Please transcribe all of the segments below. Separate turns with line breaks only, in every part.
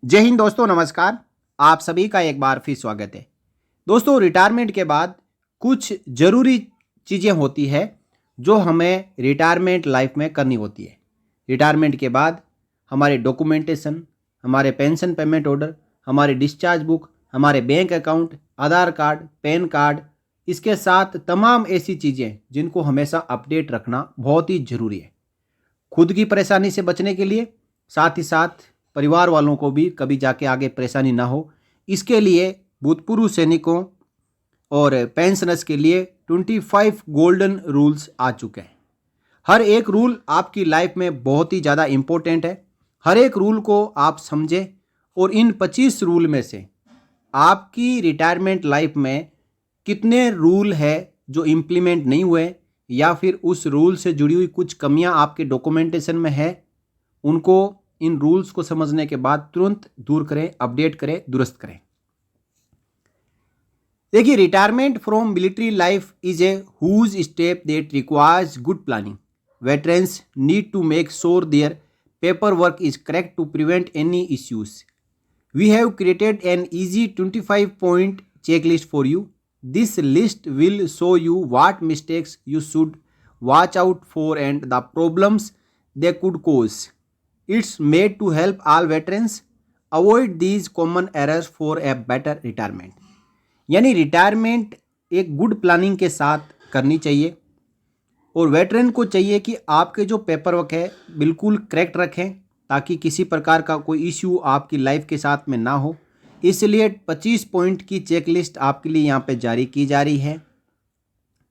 जय हिंद दोस्तों, नमस्कार। आप सभी का एक बार फिर स्वागत है। दोस्तों, रिटायरमेंट के बाद कुछ ज़रूरी चीज़ें होती है जो हमें रिटायरमेंट लाइफ में करनी होती है। रिटायरमेंट के बाद हमारे डॉक्यूमेंटेशन, हमारे पेंशन पेमेंट ऑर्डर, हमारे डिस्चार्ज बुक, हमारे बैंक अकाउंट, आधार कार्ड, पैन कार्ड, इसके साथ तमाम ऐसी चीज़ें जिनको हमेशा अपडेट रखना बहुत ही ज़रूरी है। खुद की परेशानी से बचने के लिए, साथ ही साथ परिवार वालों को भी कभी जाके आगे परेशानी ना हो, इसके लिए भूतपूर्व सैनिकों और पेंशनर्स के लिए 25 गोल्डन रूल्स आ चुके हैं। हर एक रूल आपकी लाइफ में बहुत ही ज़्यादा इम्पोर्टेंट है। हर एक रूल को आप समझें और इन 25 रूल में से आपकी रिटायरमेंट लाइफ में कितने रूल है जो इम्प्लीमेंट नहीं हुए, या फिर उस रूल से जुड़ी हुई कुछ कमियां आपके डॉक्यूमेंटेशन में है, उनको इन रूल्स को समझने के बाद तुरंत दूर करें, अपडेट करें, दुरुस्त करें। देखिए, retirement from military life is a huge step that requires good planning. Veterans need to make sure their paper work is correct to prevent any issues. We have created an easy 25-point checklist for you. This list will show you what mistakes you should watch out for and the problems they could cause. It's made to help all veterans avoid these common errors for a better retirement. यानी retirement एक good planning के साथ करनी चाहिए और veteran को चाहिए कि आपके जो पेपर वर्क है बिल्कुल करेक्ट रखें ताकि किसी प्रकार का कोई इश्यू आपकी लाइफ के साथ में ना हो। इसलिए 25 पॉइंट की चेकलिस्ट आपके लिए यहाँ पे जारी की जा रही है।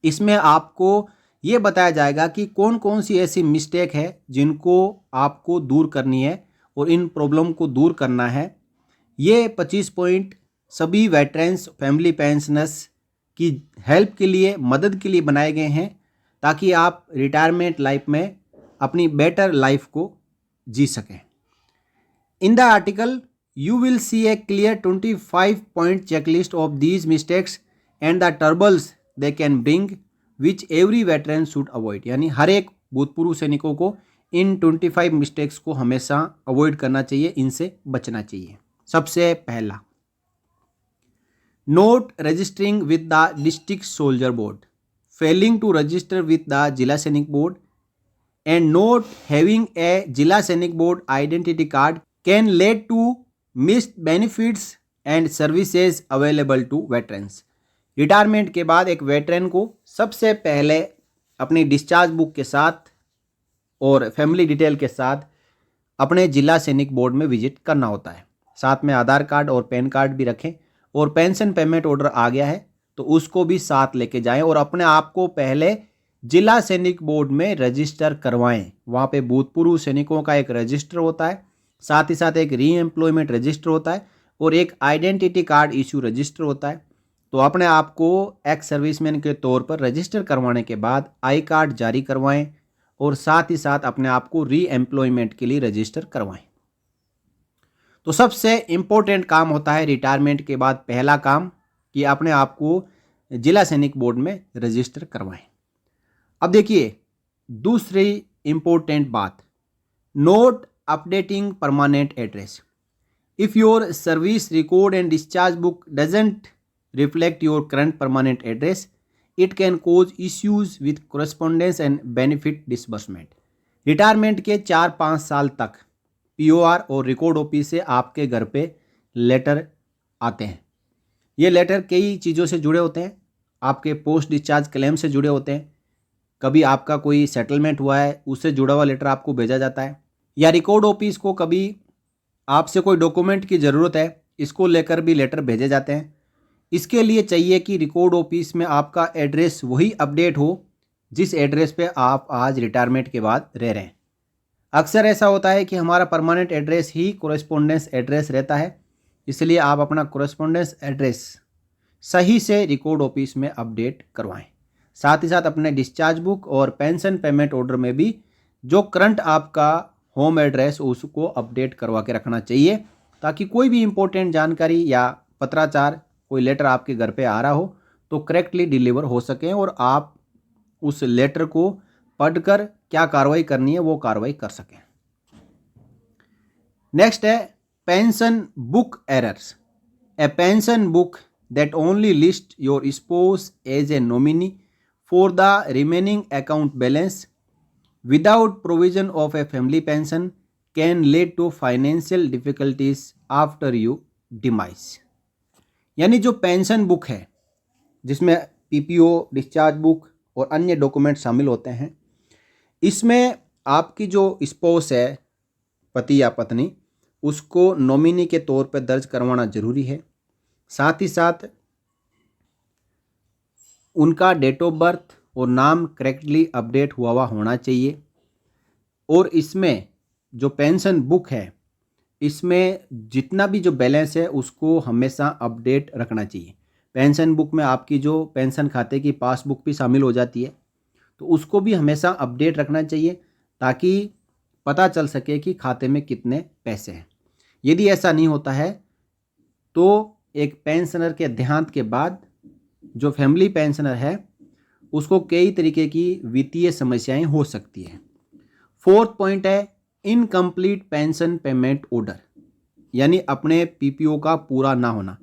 इसमें आपको ये बताया जाएगा कि कौन कौन सी ऐसी मिस्टेक है जिनको आपको दूर करनी है और इन प्रॉब्लम को दूर करना है। ये 25 पॉइंट सभी वेटरन्स, फैमिली पेंशनर्स की हेल्प के लिए, मदद के लिए बनाए गए हैं ताकि आप रिटायरमेंट लाइफ में अपनी बेटर लाइफ को जी सकें। In the article you will see A clear 25 point checklist of these mistakes and the troubles they can bring which every veteran should avoid. यानी हर एक भूतपूर्व सैनिकों को इन 25 मिस्टेक्स को हमेशा अवॉइड करना चाहिए, इनसे बचना चाहिए। सबसे पहला, not registering with the district soldier board, failing to register with the Zila Sainik board and not having a Jilla Sainik Board identity card can lead to missed benefits and services available to veterans. Retirement के बाद एक veteran को सबसे पहले अपनी discharge book के साथ और फैमिली डिटेल के साथ अपने जिला सैनिक बोर्ड में विजिट करना होता है। साथ में आधार कार्ड और पैन कार्ड भी रखें और पेंशन पेमेंट ऑर्डर आ गया है तो उसको भी साथ लेके जाएं और अपने आप को पहले जिला सैनिक बोर्ड में रजिस्टर करवाएं। वहाँ पे भूतपूर्व सैनिकों का एक रजिस्टर होता है, साथ ही साथ एक री एम्प्लॉयमेंट रजिस्टर होता है और एक आइडेंटिटी कार्ड इशू रजिस्टर होता है। तो अपने आप को एक्स सर्विसमैन के तौर पर रजिस्टर करवाने के बाद आई कार्ड जारी करवाएं और साथ ही साथ अपने आप को री एम्प्लॉयमेंट के लिए रजिस्टर करवाएं। तो सबसे इम्पोर्टेंट काम होता है रिटायरमेंट के बाद पहला काम कि अपने आप को जिला सैनिक बोर्ड में रजिस्टर करवाएं। अब देखिए दूसरी इंपॉर्टेंट बात, not updating permanent address. If your service record and discharge book doesn't reflect your current permanent address, it can cause issues with correspondence and benefit disbursement. Retirement के 4-5 साल तक पीओआर और रिकॉर्ड ऑफिस से आपके घर पे लेटर आते हैं। ये लेटर कई चीज़ों से जुड़े होते हैं, आपके पोस्ट डिस्चार्ज क्लेम से जुड़े होते हैं, कभी आपका कोई सेटलमेंट हुआ है उससे जुड़ा हुआ लेटर आपको भेजा जाता है, या रिकॉर्ड ऑफिस को कभी आपसे कोई डॉक्यूमेंट की ज़रूरत है, इसको लेकर भी लेटर भेजे जाते हैं। इसके लिए चाहिए कि रिकॉर्ड ऑफिस में आपका एड्रेस वही अपडेट हो जिस एड्रेस पे आप आज रिटायरमेंट के बाद रह रहे हैं। अक्सर ऐसा होता है कि हमारा परमानेंट एड्रेस ही कोरेस्पोंडेंस एड्रेस रहता है, इसलिए आप अपना कोरेस्पोंडेंस एड्रेस सही से रिकॉर्ड ऑफिस में अपडेट करवाएं। साथ ही साथ अपने डिस्चार्ज बुक और पेंशन पेमेंट ऑर्डर में भी जो करंट आपका होम एड्रेस उसको अपडेट करवा के रखना चाहिए ताकि कोई भी इम्पोर्टेंट जानकारी या पत्राचार, कोई लेटर आपके घर पे आ रहा हो तो करेक्टली डिलीवर हो सकें और आप उस लेटर को पढ़कर क्या कार्रवाई करनी है वो कार्रवाई कर सकें। नेक्स्ट है pension book errors. A pension book that only lists your spouse as a nominee for the remaining account balance without provision of a family pension can lead to financial difficulties after you demise. यानी जो pension book है जिसमें PPO, discharge book और अन्य document शामिल होते हैं, इसमें आपकी जो स्पाउस है, पति या पत्नी, उसको नॉमिनी के तौर पर दर्ज करवाना जरूरी है। साथ ही साथ उनका डेट ऑफ बर्थ और नाम करेक्टली अपडेट हुआ होना चाहिए। और इसमें जो पेंशन बुक है, इसमें जितना भी जो बैलेंस है उसको हमेशा अपडेट रखना चाहिए। पेंशन बुक में आपकी जो पेंशन खाते की पासबुक भी शामिल हो जाती है, तो उसको भी हमेशा अपडेट रखना चाहिए ताकि पता चल सके कि खाते में कितने पैसे हैं। यदि ऐसा नहीं होता है तो एक पेंशनर के देहांत के बाद जो फैमिली पेंशनर है उसको कई तरीके की वित्तीय समस्याएं हो सकती हैं। फोर्थ पॉइंट है इनकम्प्लीट पेंशन पेमेंट ऑर्डर, यानी अपने पीपीओ का पूरा ना होना।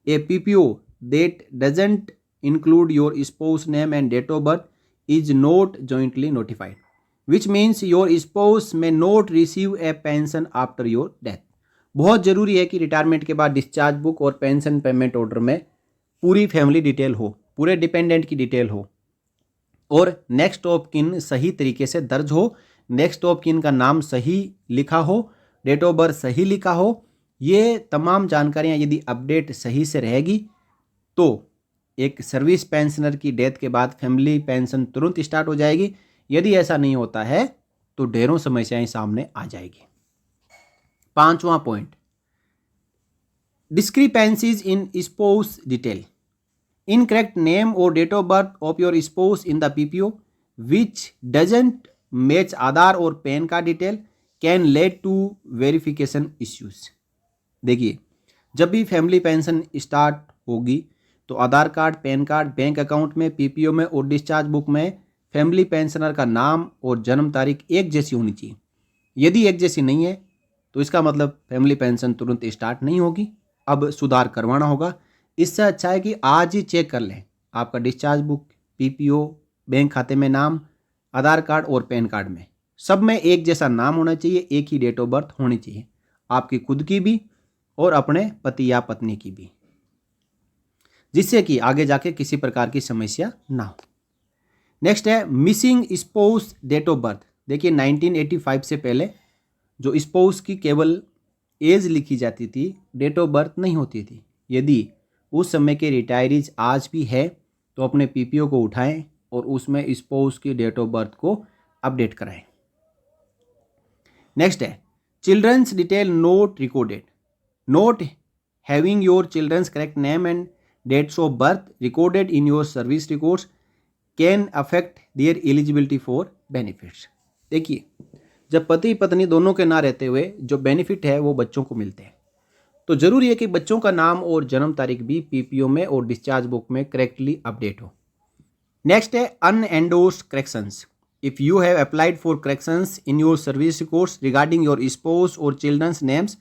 A PPO that doesn't include your spouse name and date of birth is not jointly notified, which means your spouse may not receive a pension after your death. बहुत जरूरी है कि रिटायरमेंट के बाद डिस्चार्ज बुक और pension payment order में पूरी family detail हो, पूरे डिपेंडेंट की डिटेल हो और नेक्स्ट ऑफ किन सही तरीके से दर्ज हो, नेक्स्ट ऑफ किन का नाम सही लिखा हो, डेट ऑफ बर्थ सही लिखा हो। ये तमाम जानकारियां यदि अपडेट सही से रहेगी तो एक सर्विस पेंशनर की डेथ के बाद फैमिली पेंशन तुरंत स्टार्ट हो जाएगी। यदि ऐसा नहीं होता है तो ढेरों समस्याएं सामने आ जाएगी। पांचवा point, discrepancies in spouse detail. Incorrect name और date of birth of your spouse in the PPO which doesn't match Aadhaar और PAN card detail can lead to verification issues. देखिए, जब भी फैमिली पेंशन स्टार्ट होगी तो Aadhaar card, PAN card, bank account में, PPO में और डिस्चार्ज बुक में फैमिली पेंशनर का नाम और जन्म तारीख एक जैसी होनी चाहिए। यदि एक जैसी नहीं है तो इसका मतलब फैमिली पेंशन तुरंत स्टार्ट नहीं होगी, अब सुधार करवाना होगा। इससे अच्छा है कि आज ही चेक कर लें आपका डिस्चार्ज बुक, पीपीओ, बैंक खाते में नाम, आधार कार्ड और पैन कार्ड में सब में एक जैसा नाम होना चाहिए, एक ही डेट ऑफ बर्थ होनी चाहिए, आपकी खुद की भी और अपने पति या पत्नी की भी, जिससे कि आगे जाके किसी प्रकार की समस्या ना हो। नेक्स्ट है missing spouse date of birth. देखिए 1985 से पहले जो स्पाउस की केवल एज लिखी जाती थी, डेट ऑफ बर्थ नहीं होती थी। यदि उस समय के रिटायरीज आज भी है तो अपने पीपीओ को उठाएं और उसमें स्पाउस की डेट ऑफ बर्थ को अपडेट कराएं। नेक्स्ट है children's detail not recorded. Not having your children's correct name and dates of birth recorded in your service records can affect their eligibility for benefits. देखिए, जब पति पत्नी दोनों के ना रहते हुए जो बेनिफिट है वो बच्चों को मिलते हैं, तो जरूरी है कि बच्चों का नाम और जन्म तारीख भी पीपीओ में और डिस्चार्ज बुक में करेक्टली अपडेट हो। नेक्स्ट है unendorsed corrections. If you have applied for corrections in your service records regarding your spouse और childrens names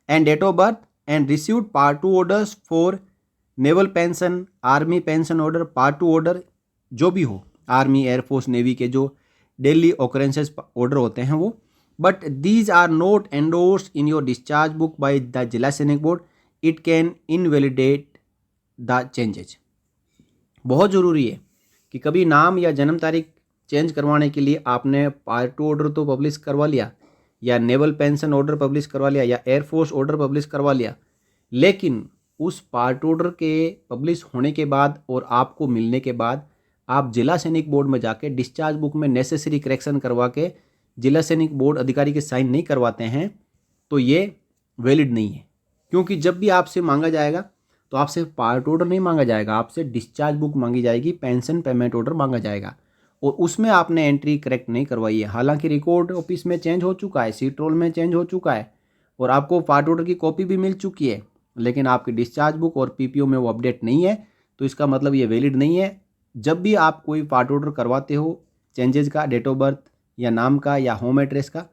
and date of birth and received part 2 orders for naval pension, army pension order, part 2 order जो भी हो, army, air force, navy के जो daily occurrences order होते हैं वो, but these are not endorsed in your discharge book by the Zila Sainik board, it can invalidate the changes. बहुत ज़रूरी है कि कभी नाम या जन्म तारीख चेंज करवाने के लिए आपने पार्ट 2 ऑर्डर तो पब्लिश करवा लिया, या नेवल पेंशन ऑर्डर पब्लिश करवा लिया, या एयरफोर्स ऑर्डर पब्लिश करवा लिया, लेकिन उस पार्ट ऑर्डर के पब्लिश होने के बाद और आपको मिलने के बाद आप जिला सैनिक बोर्ड में जाके डिस्चार्ज बुक में नेसेसरी करेक्शन करवा के जिला सैनिक बोर्ड अधिकारी के साइन नहीं करवाते हैं तो ये वैलिड नहीं है। क्योंकि जब भी आपसे मांगा जाएगा तो आपसे पार्ट ऑर्डर नहीं मांगा जाएगा, आपसे डिस्चार्ज बुक मांगी जाएगी, पेंशन पेमेंट ऑर्डर मांगा जाएगा और उसमें आपने एंट्री करेक्ट नहीं करवाई है। हालांकि रिकॉर्ड ऑफिस में चेंज हो चुका है, सीट रोल में चेंज हो चुका है और आपको पार्ट ऑर्डर की कॉपी भी मिल चुकी है, लेकिन आपकी डिस्चार्ज बुक और पीपीओ में वो अपडेट नहीं है, तो इसका मतलब ये वैलिड नहीं है। जब भी आप कोई पार्ट ऑर्डर करवाते हो चेंजेज का, डेट ऑफ बर्थ या नाम का या होम एड्रेस का,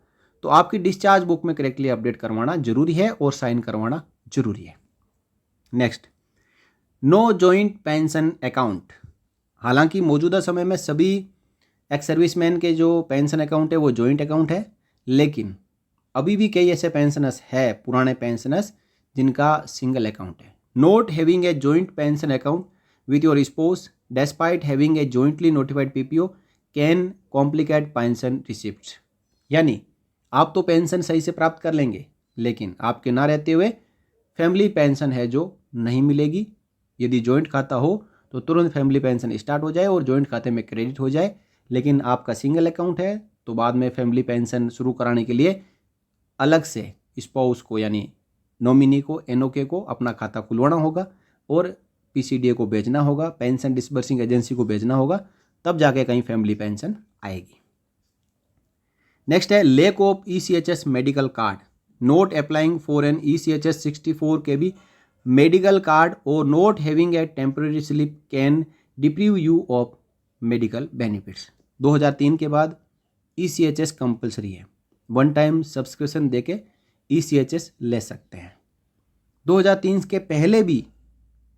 तो आपकी डिस्चार्ज बुक में करेक्टली अपडेट करवाना जरूरी है और साइन करवाना जरूरी है। Next, no joint pension account. हालांकि मौजूदा समय में सभी एक्स सर्विसमैन के जो पेंशन अकाउंट है वो जॉइंट अकाउंट है, लेकिन अभी भी कई ऐसे पेंशनर्स है, पुराने पेंशनर्स, जिनका सिंगल अकाउंट है। Not having a joint pension account with your spouse despite having a jointly notified PPO can complicate pension receipts. यानी आप तो पेंशन सही से प्राप्त कर लेंगे, लेकिन आपके ना रहते हुए फैमिली पेंशन है जो नहीं मिलेगी। यदि जॉइंट खाता हो तो तुरंत फैमिली पेंशन स्टार्ट हो जाए और जॉइंट खाते में क्रेडिट हो जाए, लेकिन आपका सिंगल अकाउंट है तो बाद में फैमिली पेंशन शुरू कराने के लिए अलग से स्पाउस को यानी नॉमिनी को, एनओके को अपना खाता खुलवाना होगा और पीसीडीए को भेजना होगा, पेंशन डिसबर्सिंग एजेंसी को भेजना होगा, तब जाके कहीं फैमिली पेंशन आएगी। नेक्स्ट है lack of ECHS medical card, not applying for an ECHS 64 K B medical card और not having a temporary slip can deprive you of medical benefits. 2003 के बाद ईसीएचएस कंपलसरी है, वन टाइम सब्सक्रिप्शन देके ECHS ले सकते हैं। 2003 के पहले भी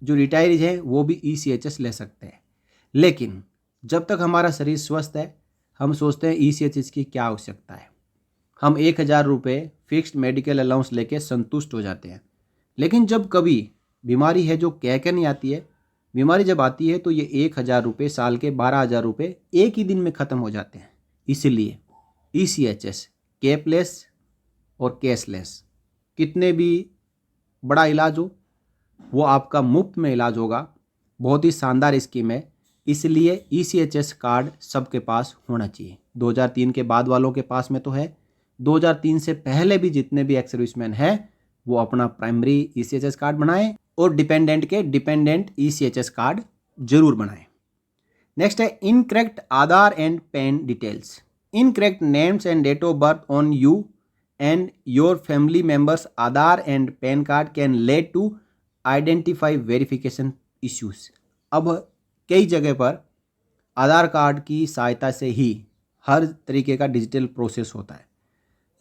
जो रिटायरीज हैं वो भी ईसीएचएस ले सकते हैं, लेकिन जब तक हमारा शरीर स्वस्थ है हम सोचते हैं ईसीएचएस की क्या आवश्यकता है। हम 1000 रुपये फिक्स्ड मेडिकल अलाउंस लेके संतुष्ट हो जाते हैं, लेकिन जब कभी बीमारी है जो कह के नहीं आती है, बीमारी जब आती है तो ये 1000 रुपये साल के 12,000 रुपये एक ही दिन में ख़त्म हो जाते हैं। इसलिए ईसीएचएस कैपलेस और कैशलेस, कितने भी बड़ा इलाज हो वो आपका मुफ्त में इलाज होगा। बहुत ही शानदार स्कीम है, इसलिए ईसीएचएस कार्ड सबके पास होना चाहिए। 2003 के बाद वालों के पास में तो है, 2003 से पहले भी जितने भी एक्स सर्विसमैन हैं वो अपना प्राइमरी ईसीएचएस कार्ड बनाएं और डिपेंडेंट के डिपेंडेंट ईसीएचएस कार्ड जरूर बनाएं। नेक्स्ट है incorrect Aadhaar and PAN details, incorrect names and date of birth on you and your family members Aadhaar and PAN card can lead to identify verification issues। अब कई जगह पर आधार card की सहायता से ही हर तरीके का डिजिटल प्रोसेस होता है,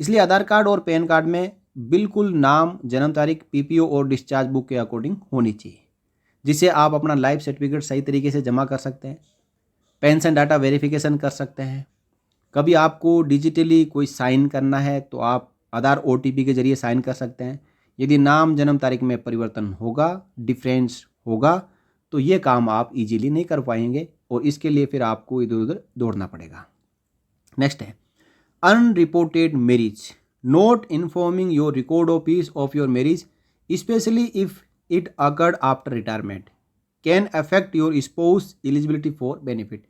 इसलिए आधार कार्ड और पैन कार्ड में बिल्कुल नाम, जन्म तारीख, पीपीओ और डिस्चार्ज बुक के अकॉर्डिंग होनी चाहिए, जिससे आप अपना लाइफ सर्टिफिकेट सही तरीके से जमा कर सकते हैं, पेंशन डाटा वेरिफिकेशन कर सकते हैं। कभी आपको डिजिटली कोई साइन करना है तो आप आधार ओटीपी के जरिए साइन कर सकते हैं। यदि नाम, जन्म तारीख में परिवर्तन होगा, डिफरेंस होगा, तो ये काम आप इजीली नहीं कर पाएंगे और इसके लिए फिर आपको इधर उधर दौड़ना पड़ेगा। नेक्स्ट है unreported marriage, note informing your record office of your marriage specially if it occurred after retirement can affect your spouse eligibility for benefit.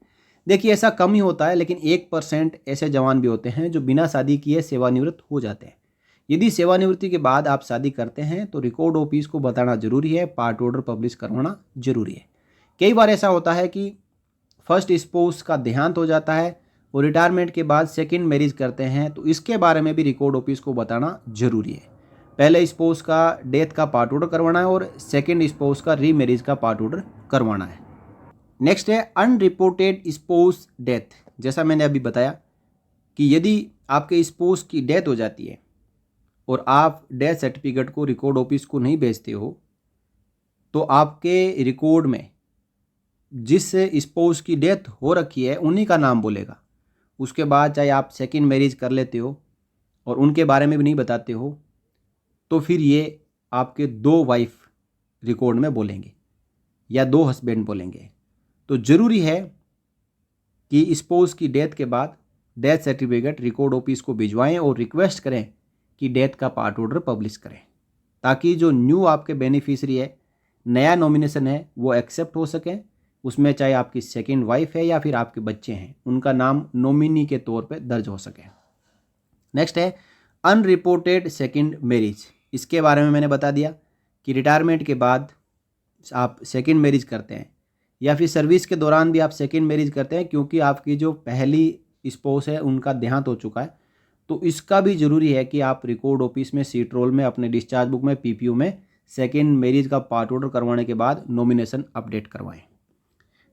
देखिए ऐसा कम ही होता है, लेकिन 1% ऐसे जवान भी होते हैं जो बिना शादी किए सेवानिवृत्त हो जाते हैं। यदि सेवानिवृत्ति के बाद आप शादी करते हैं तो रिकॉर्ड ऑफिस को बताना जरूरी है, पार्ट ऑर्डर पब्लिश करवाना जरूरी है। कई बार ऐसा होता है कि फर्स्ट स्पाउस का देहांत हो जाता है और रिटायरमेंट के बाद सेकंड मैरिज करते हैं, तो इसके बारे में भी रिकॉर्ड ऑफिस को बताना जरूरी है। पहले स्पाउस का डेथ का पार्ट ऑर्डर करवाना है और सेकेंड स्पाउस का रीमैरिज का पार्ट ऑर्डर करवाना है। नेक्स्ट है अनरिपोर्टेड स्पाउस डेथ। जैसा मैंने अभी बताया कि यदि आपके स्पाउस की डेथ हो जाती है और आप डेथ सर्टिफिकेट को रिकॉर्ड ऑफिस को नहीं भेजते हो, तो आपके रिकॉर्ड में जिस स्पाउस की डेथ हो रखी है उन्हीं का नाम बोलेगा। उसके बाद चाहे आप सेकंड मैरिज कर लेते हो और उनके बारे में भी नहीं बताते हो, तो फिर ये आपके 2 वाइफ रिकॉर्ड में बोलेंगे या 2 हस्बैंड बोलेंगे। तो ज़रूरी है कि स्पाउस की डेथ के बाद डेथ सर्टिफिकेट रिकॉर्ड ऑफिस को भिजवाएं और रिक्वेस्ट करें कि डेथ का पार्ट ऑर्डर पब्लिश करें, ताकि जो न्यू आपके बेनिफिशियरी है, नया नॉमिनेशन है, वो एक्सेप्ट हो सके। उसमें चाहे आपकी सेकंड वाइफ है या फिर आपके बच्चे हैं, उनका नाम नॉमिनी के तौर पे दर्ज हो सके। नेक्स्ट है अनरिपोर्टेड सेकंड मैरिज। इसके बारे में मैंने बता दिया कि रिटायरमेंट के बाद आप सेकंड मैरिज करते हैं या फिर सर्विस के दौरान भी आप सेकंड मैरिज करते हैं, क्योंकि आपकी जो पहली स्पाउस है उनका देहांत हो चुका है, तो इसका भी ज़रूरी है कि आप रिकॉर्ड ऑफिस में सीट रोल में अपने डिस्चार्ज बुक में पीपीओ में सेकंड मैरिज का पार्ट ऑर्डर करवाने के बाद नॉमिनेशन अपडेट करवाएं।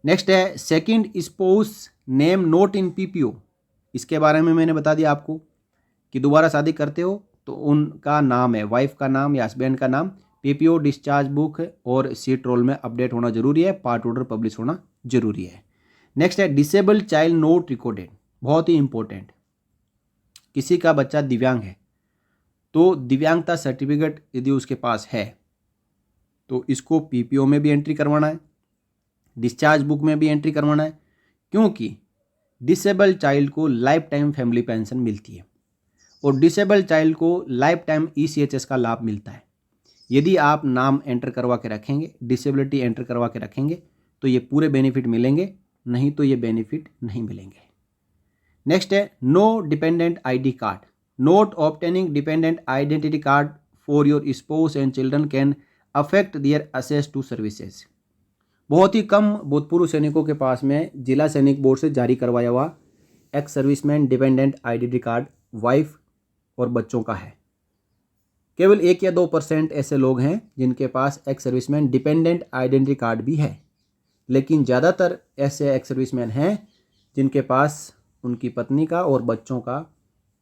नेक्स्ट है सेकंड स्पाउस नेम नोट इन पीपीओ। इसके बारे में मैंने बता दिया आपको कि दोबारा शादी करते हो तो उनका नाम है, वाइफ का नाम या हस्बैंड का नाम पीपीओ, डिस्चार्ज बुक और सीट रोल में अपडेट होना जरूरी है, पार्ट ऑर्डर पब्लिश होना जरूरी है। नेक्स्ट है डिसेबल्ड चाइल्ड नोट रिकॉर्डेड, बहुत ही इंपॉर्टेंट। किसी का बच्चा दिव्यांग है तो दिव्यांगता सर्टिफिकेट यदि उसके पास है तो इसको पीपीओ में भी एंट्री करवाना है, डिस्चार्ज बुक में भी एंट्री करवाना है, क्योंकि डिसेबल्ड चाइल्ड को लाइफ टाइम फैमिली पेंशन मिलती है और डिसेबल्ड चाइल्ड को लाइफ टाइम ईसीएचएस का लाभ मिलता है। यदि आप नाम एंटर करवा के रखेंगे, डिसेबिलिटी एंटर करवा के रखेंगे तो ये पूरे बेनिफिट मिलेंगे, नहीं तो ये बेनिफिट नहीं मिलेंगे। नेक्स्ट है no dependent ID card, not obtaining dependent identity card for your spouse and children can affect their access to services. बहुत ही कम भूतपूर्व सैनिकों के पास में जिला सैनिक बोर्ड से जारी करवाया हुआ x serviceman dependent identity card wife और बच्चों का है। केवल 1 या 2% ऐसे लोग हैं जिनके पास ex serviceman dependent identity card भी है, लेकिन ज़्यादातर ऐसे एक्स सर्विसमैन हैं जिनके पास उनकी पत्नी का और बच्चों का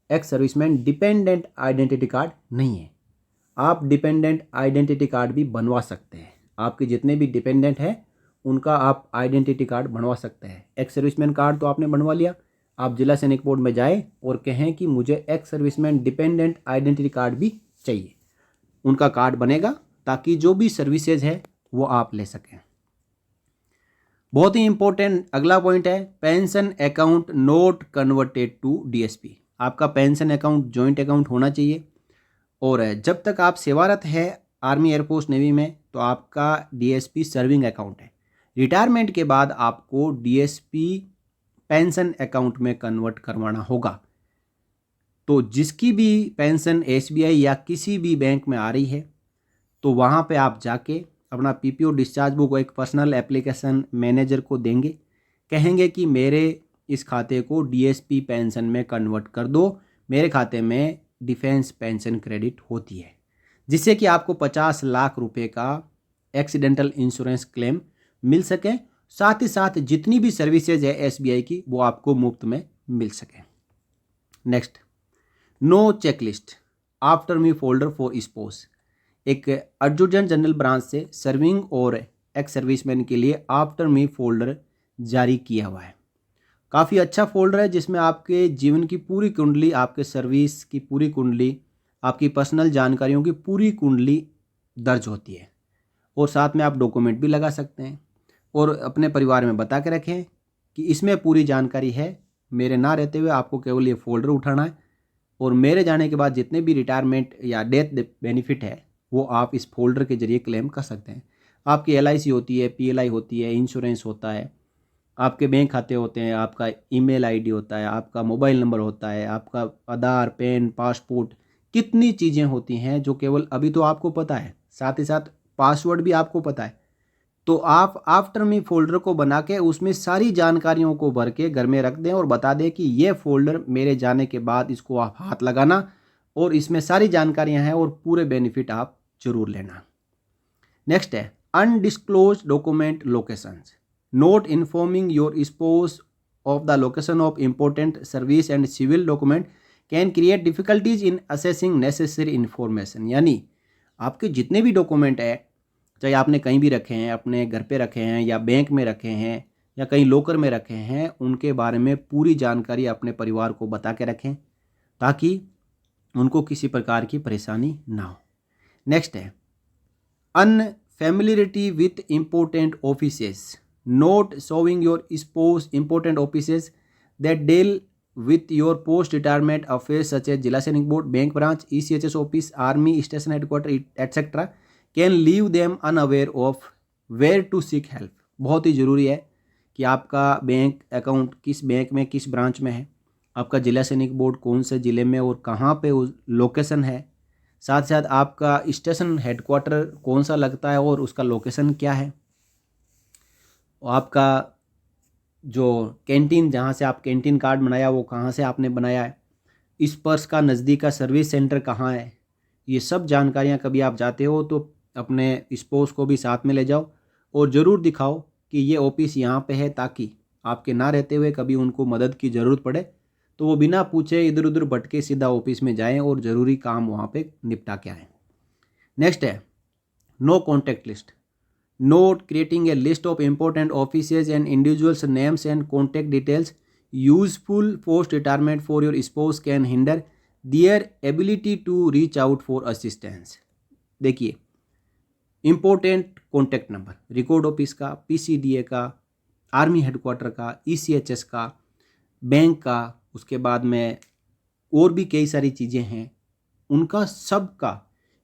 x serviceman dependent identity card नहीं है। आप डिपेंडेंट आइडेंटिटी कार्ड भी बनवा सकते हैं, आपके जितने भी डिपेंडेंट हैं उनका आप आइडेंटिटी कार्ड बनवा सकते हैं। एक्स सर्विसमैन कार्ड तो आपने बनवा लिया, आप जिला सैनिक बोर्ड में जाएं और कहें कि मुझे x serviceman dependent identity card भी चाहिए, उनका कार्ड बनेगा ताकि जो भी सर्विसेज है वो आप ले सकें। बहुत ही इंपॉर्टेंट अगला पॉइंट है pension account not converted to DSP. आपका पेंशन अकाउंट जॉइंट अकाउंट होना चाहिए और जब तक आप सेवारत है आर्मी, एयरफोर्स, नेवी में तो आपका डीएसपी सर्विंग अकाउंट है। रिटायरमेंट के बाद आपको डीएसपी पेंशन अकाउंट में कन्वर्ट करवाना होगा। तो जिसकी भी पेंशन एसबीआई या किसी भी बैंक में आ रही है तो वहाँ पे आप जाके अपना पीपीओ डिस्चार्ज बुक एक पर्सनल एप्लीकेशन मैनेजर को देंगे, कहेंगे कि मेरे इस खाते को डीएसपी पेंशन में कन्वर्ट कर दो, मेरे खाते में डिफेंस पेंशन क्रेडिट होती है, जिससे कि आपको 50 लाख रुपए का एक्सीडेंटल इंश्योरेंस क्लेम मिल सके, साथ ही साथ जितनी भी सर्विसेज है एसबीआई की वो आपको मुफ्त में मिल सके। Next no checklist after me folder for spouse, एक एडजुटेंट जनरल ब्रांच से सर्विंग और एक्स सर्विसमैन के लिए आफ्टर मी फोल्डर जारी किया हुआ है। काफ़ी अच्छा फोल्डर है जिसमें आपके जीवन की पूरी कुंडली, आपके सर्विस की पूरी कुंडली, आपकी पर्सनल जानकारियों की पूरी कुंडली दर्ज होती है और साथ में आप डॉक्यूमेंट भी लगा सकते हैं और अपने परिवार में बता के रखें कि इसमें पूरी जानकारी है। मेरे ना रहते हुए आपको केवल ये फोल्डर उठाना है और मेरे जाने के बाद जितने भी रिटायरमेंट या डेथ बेनिफिट है वो आप इस फोल्डर के जरिए क्लेम कर सकते हैं। आपकी एलआईसी होती है, पीएलआई होती है, इंश्योरेंस होता है, आपके बैंक खाते होते हैं, आपका ईमेल आईडी होता है, आपका मोबाइल नंबर होता है, आपका आधार, पैन, पासपोर्ट, कितनी चीज़ें होती हैं जो केवल अभी तो आपको पता है, साथ ही साथ पासवर्ड भी आपको पता है। तो आप आफ्टर मी फोल्डर को बना के उसमें सारी जानकारियों को भर के घर में रख दें और बता दें कि ये फोल्डर मेरे जाने के बाद इसको आप हाथ लगाना और इसमें सारी जानकारियां हैं और पूरे बेनिफिट आप जरूर लेना। नेक्स्ट है undisclose document locations, not informing your spouse of the location of important service and civil document can create difficulties in assessing necessary information. यानी आपके जितने भी डॉक्यूमेंट है, चाहे आपने कहीं भी रखे हैं, अपने घर पे रखे हैं या बैंक में रखे हैं या कहीं लॉकर में रखे हैं, उनके बारे में पूरी जानकारी अपने परिवार को बता के रखें ताकि उनको किसी प्रकार की परेशानी ना हो। नेक्स्ट है unfamiliarity with important offices, not showing your spouse important offices that deal with your post retirement affairs such as Zila Sainik board, bank branch, ECHS office, army station headquarter etcetera can leave them unaware of where to seek help. बहुत ही ज़रूरी है कि आपका bank account किस bank में, किस branch में है, आपका जिला सैनिक बोर्ड कौन से ज़िले में और कहाँ पे लोकेशन है, साथ साथ आपका स्टेशन हेडक्वार्टर कौन सा लगता है और उसका लोकेशन क्या है, आपका जो कैंटीन जहाँ से आप कैंटीन कार्ड बनाया वो कहाँ से आपने बनाया है, इस पर्स का नज़दीक का सर्विस सेंटर कहाँ है। ये सब जानकारियाँ कभी आप जाते हो तो अपने स्पाउस को भी साथ में ले जाओ और ज़रूर दिखाओ कि ये ऑफिस यहाँ पे है ताकि आपके ना रहते हुए कभी उनको मदद की ज़रूरत पड़े तो वो बिना पूछे इधर उधर भटके सीधा ऑफिस में जाएं और ज़रूरी काम वहाँ पे निपटा के आएँ। नेक्स्ट है no contact list. Not creating a list of important offices and individuals names and contact details useful post retirement for your spouse can hinder their ability to reach out for assistance. देखिए, important contact number record office का, PCDA का, army headquarter का, ECHS का, bank का, उसके बाद में और भी कई सारी चीज़ें हैं, उनका सब का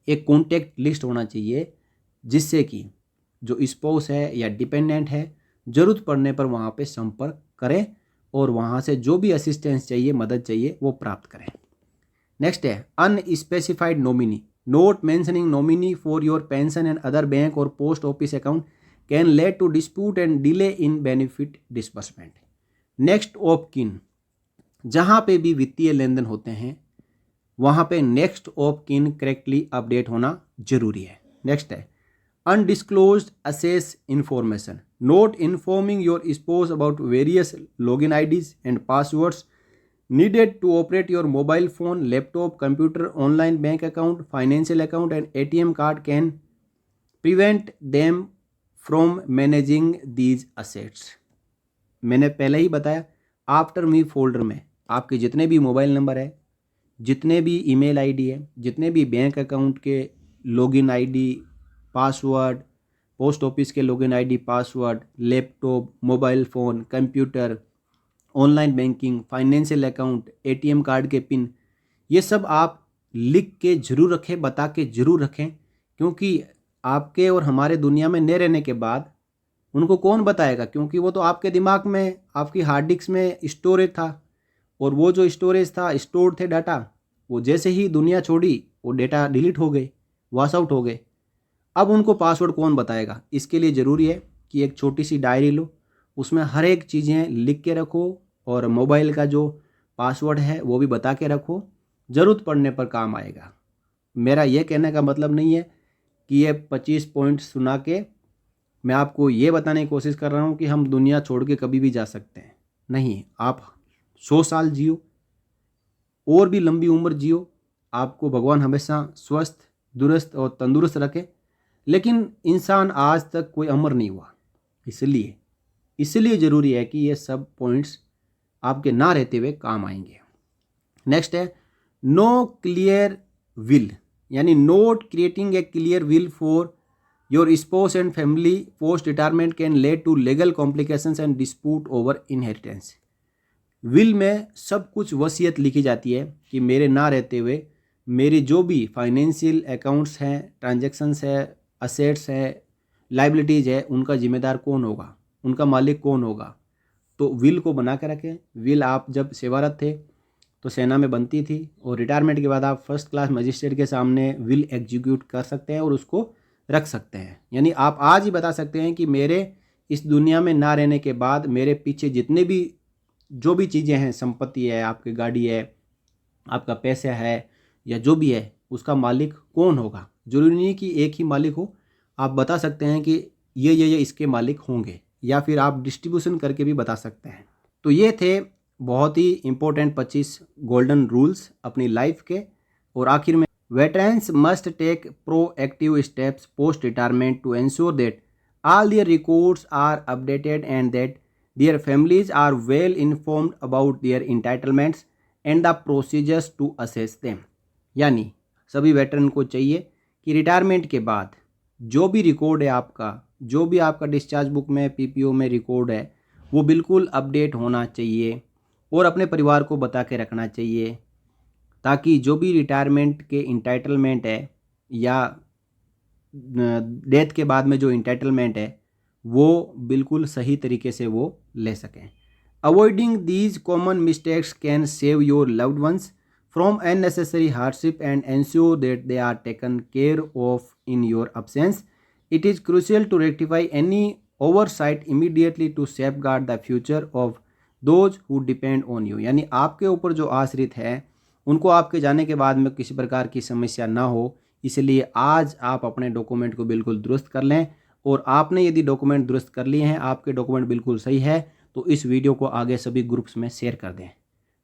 एक कॉन्टैक्ट लिस्ट होना चाहिए, जिससे कि जो स्पाउस है या डिपेंडेंट है ज़रूरत पड़ने पर वहाँ पे संपर्क करें और वहाँ से जो भी असिस्टेंस चाहिए, मदद चाहिए, वो प्राप्त करें। नेक्स्ट है unspecified nominee. Not mentioning nominee for your pension and other bank और post office account can lead to dispute and delay in benefit disbursement. Next of kin, जहाँ पे भी वित्तीय लेन देन होते हैं वहाँ पे next of kin correctly update होना जरूरी है। नेक्स्ट है अनडिस्क्लोज्ड असेस information. Not informing your spouse about various login IDs and passwords needed to operate your mobile phone, laptop, computer, online bank account, financial account and ATM card can prevent them from managing these assets। मैंने पहले ही बताया, after me folder में आपके जितने भी mobile number है, जितने भी ईमेल आईडी है, जितने भी बैंक अकाउंट के login ID, password, post office के login ID, password, laptop, mobile phone, computer, online banking, financial account, ATM card के पिन, ये सब आप लिख के जरूर रखें, बता के जरूर रखें, क्योंकि आपके और हमारे दुनिया में न रहने के बाद उनको कौन बताएगा, क्योंकि वो तो आपके दिमाग में, आपकी हार्ड डिस्क में स्टोरेज था, और वो जो स्टोरेज था, स्टोर्ड थे डाटा, वो जैसे ही दुनिया छोड़ी वो डेटा डिलीट हो गए, वॉश आउट हो गए। अब उनको पासवर्ड कौन बताएगा? इसके लिए ज़रूरी है कि एक छोटी सी डायरी लो, उसमें हर एक चीज़ें लिख के रखो और मोबाइल का जो पासवर्ड है वो भी बता के रखो, ज़रूरत पड़ने पर काम आएगा। मेरा ये कहने का मतलब नहीं है कि ये 25 पॉइंट सुना के मैं आपको ये बताने की कोशिश कर रहा हूँ कि हम दुनिया छोड़ के कभी भी जा सकते हैं। नहीं, आप 100 साल जियो और भी लंबी उम्र जियो, आपको भगवान हमेशा स्वस्थ, दुरुस्त और तंदुरुस्त रखे, लेकिन इंसान आज तक कोई अमर नहीं हुआ। इसलिए ज़रूरी है कि ये सब पॉइंट्स आपके ना रहते हुए काम आएंगे। नेक्स्ट है नो क्लियर विल, यानी not creating a clear will for your spouse and family post retirement can lead to legal complications and dispute over inheritance. Will में सब कुछ वसीयत लिखी जाती है कि मेरे ना रहते हुए मेरी जो भी फाइनेंशियल अकाउंट्स हैं, ट्रांजैक्शंस है, असेट्स है, लाइबिलिटीज़ है, उनका जिम्मेदार कौन होगा, उनका मालिक कौन होगा। तो विल को बना के रखें। विल आप जब सेवारत थे तो सेना में बनती थी, और रिटायरमेंट के बाद आप फर्स्ट क्लास मजिस्ट्रेट के सामने विल एग्जीक्यूट कर सकते हैं और उसको रख सकते हैं। यानी आप आज ही बता सकते हैं कि मेरे इस दुनिया में ना रहने के बाद मेरे पीछे जितने भी जो भी चीज़ें हैं, संपत्ति है, आपकी गाड़ी है, आपका पैसा है, या जो भी है, उसका मालिक कौन होगा। जरूरी नहीं कि एक ही मालिक हो, आप बता सकते हैं कि ये इसके मालिक होंगे, या फिर आप डिस्ट्रीब्यूशन करके भी बता सकते हैं। तो ये थे बहुत ही इंपॉर्टेंट 25 गोल्डन रूल्स अपनी लाइफ के। और आखिर में, veterans must take proactive steps post retirement to ensure that all their records are updated and that their families are well informed about their entitlements and the procedures to assess them। यानी सभी veteran को चाहिए कि retirement के बाद जो भी record है आपका, जो भी आपका डिस्चार्ज बुक में, पीपीओ में रिकॉर्ड है, वो बिल्कुल अपडेट होना चाहिए और अपने परिवार को बता के रखना चाहिए, ताकि जो भी रिटायरमेंट के इंटाइटलमेंट है या डेथ के बाद में जो इंटाइटलमेंट है वो बिल्कुल सही तरीके से वो ले सकें। Avoiding these common mistakes can save your loved ones from unnecessary hardship and ensure that they are taken care of in your absence। It is crucial to rectify any oversight immediately to safeguard the future of those who depend on you. यानी आपके ऊपर जो आश्रित है उनको आपके जाने के बाद में किसी प्रकार की समस्या ना हो, इसलिए आज आप अपने डॉक्यूमेंट को बिल्कुल दुरुस्त कर लें। और आपने यदि डॉक्यूमेंट दुरुस्त कर लिए हैं, आपके डॉक्यूमेंट बिल्कुल सही है, तो इस वीडियो को आगे सभी ग्रुप्स में शेयर कर दें।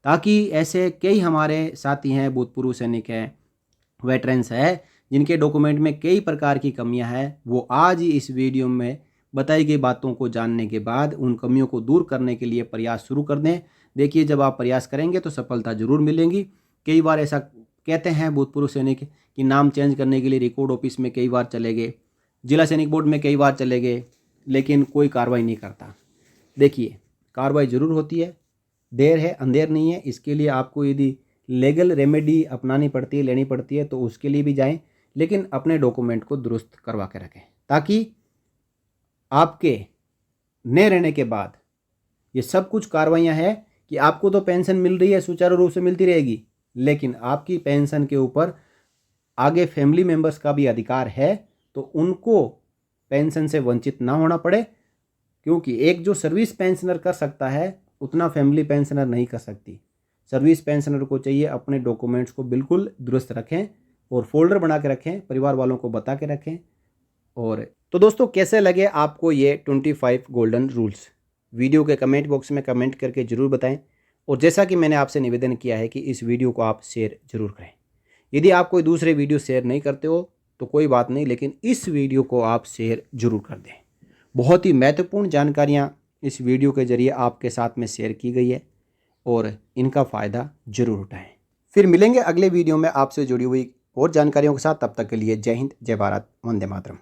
ताकि ऐसे कई हमारे साथी हैं, भूतपूर्व सैनिक हैं, वेटरन्स है, जिनके डॉक्यूमेंट में कई प्रकार की कमियां हैं, वो आज ही इस वीडियो में बताई गई बातों को जानने के बाद उन कमियों को दूर करने के लिए प्रयास शुरू कर दें। देखिए, जब आप प्रयास करेंगे तो सफलता जरूर मिलेगी। कई बार ऐसा कहते हैं भूतपूर्व सैनिक कि नाम चेंज करने के लिए रिकॉर्ड ऑफिस में कई बार चले गए, जिला सैनिक बोर्ड में कई बार चले गए, लेकिन कोई कार्रवाई नहीं करता। देखिए, कार्रवाई जरूर होती है, देर है अंधेर नहीं है। इसके लिए आपको यदि लीगल रेमेडी अपनानी पड़ती है, लेनी पड़ती है, तो उसके लिए भी जाएं, लेकिन अपने डॉक्यूमेंट को दुरुस्त करवा के रखें, ताकि आपके न रहने के बाद ये सब कुछ कार्रवाइयाँ हैं कि आपको तो पेंशन मिल रही है, सुचारू रूप से मिलती रहेगी, लेकिन आपकी पेंशन के ऊपर आगे फैमिली मेंबर्स का भी अधिकार है, तो उनको पेंशन से वंचित ना होना पड़े। क्योंकि एक जो सर्विस पेंशनर कर सकता है उतना फैमिली पेंशनर नहीं कर सकती। सर्विस पेंशनर को चाहिए अपने डॉक्यूमेंट्स को बिल्कुल दुरुस्त रखें और फोल्डर बना के रखें, परिवार वालों को बता के रखें। और तो दोस्तों, कैसे लगे आपको ये 25 गोल्डन रूल्स? वीडियो के कमेंट बॉक्स में कमेंट करके ज़रूर बताएं। और जैसा कि मैंने आपसे निवेदन किया है कि इस वीडियो को आप शेयर ज़रूर करें। यदि आप कोई दूसरे वीडियो शेयर नहीं करते हो तो कोई बात नहीं, लेकिन इस वीडियो को आप शेयर ज़रूर कर दें। बहुत ही महत्वपूर्ण जानकारियाँ इस वीडियो के ज़रिए आपके साथ में शेयर की गई है और इनका फ़ायदा ज़रूर उठाएं। फिर मिलेंगे अगले वीडियो में आपसे जुड़ी हुई और जानकारियों के साथ। तब तक के लिए जय हिंद, जय भारत, वंदे मातरम।